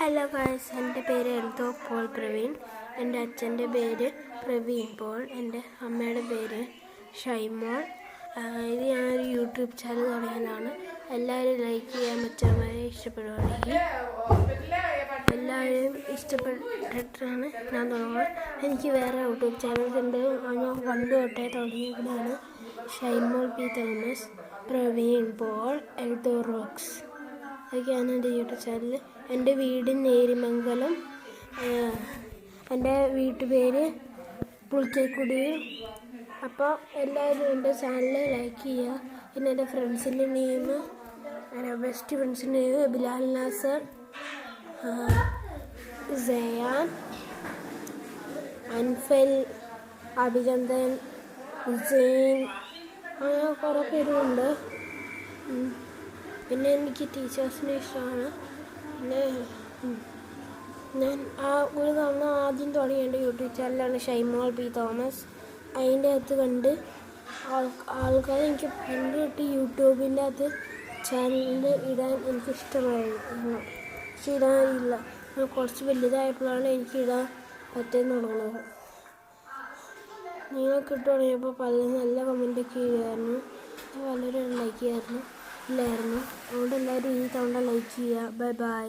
Hello guys, എൻ്റെ പേര് Eldho Paul Praveen. എൻ്റെ അച്ഛൻ്റെ പേര് പ്രവീൺ പോൾ. എൻ്റെ അമ്മയുടെ പേര് ഷൈമോൾ. ഇത് ഞാനൊരു യൂട്യൂബ് ചാനൽ തുടങ്ങിയതാണ്. എല്ലാവരും ലൈക്ക് ചെയ്യാൻ പറ്റുന്നവരെ ഇഷ്ടപ്പെടുവാണെങ്കിൽ എല്ലാവരും ഇഷ്ടപ്പെട്ടിട്ടാണ് ഞാൻ തുടങ്ങുന്നത്. എനിക്ക് വേറെ യൂട്യൂബ് ചാനൽസ് ഉണ്ട്. ഞാൻ പണ്ട് തൊട്ടേ തുടങ്ങിയതാണ്. Shymol P Thomas, Praveen Paul, Eldho rocks. അതൊക്കെയാണ് എൻ്റെ യൂട്യൂബ് ചാനൽ. എൻ്റെ വീട് നേരിമംഗലം. എൻ്റെ വീട്ടുപേര് പുളിക്കേക്കുടി. അപ്പോൾ എല്ലാവരും എൻ്റെ ചാനൽ ലൈക്ക് ചെയ്യുക. പിന്നെ എൻ്റെ ഫ്രണ്ട്സിൻ്റെ നെയിം, എൻ്റെ ബെസ്റ്റ് ഫ്രണ്ട്സിൻ്റെ നെയിം ബിലാൽ നാസർ, സയാൻ, അൻഫൽ, അഭിനന്ദൻ, ഹുസൈൻ, അങ്ങനെ കുറേ പേരുണ്ട്. പിന്നെ എനിക്ക് ടീച്ചേഴ്സിനെ ഇഷ്ടമാണ്. പിന്നെ ഞാൻ ഒരു തവണ ആദ്യം തുടങ്ങിയ എൻ്റെ യൂട്യൂബ് ചാനലാണ് ഷൈമോൾ പി തോമസ്. അതിൻ്റെ അകത്ത് കണ്ട് ആൾക്കാർ എനിക്ക് പണ്ട് തൊട്ട് യൂട്യൂബിൻ്റെ അകത്ത് ചാനലിൽ ഇടാൻ എനിക്കിഷ്ടമായിരുന്നു. പക്ഷെ ഇടാനില്ല. കുറച്ച് വലുതായപ്പോഴാണ് എനിക്ക് ഇടാൻ പറ്റാൻ തുടങ്ങുന്നത്. നിങ്ങൾക്ക് ഇട്ട് തുടങ്ങിയപ്പോൾ പലരും നല്ല കമൻറ്റൊക്കെ ചെയ്യുമായിരുന്നു. പലരും ലൈക്ക് ചെയ്യായിരുന്നു ഇല്ലായിരുന്നു. അതുകൊണ്ട് എല്ലാവരും ഈ തവണ ലൈക്ക് ചെയ്യുക. Bye bye.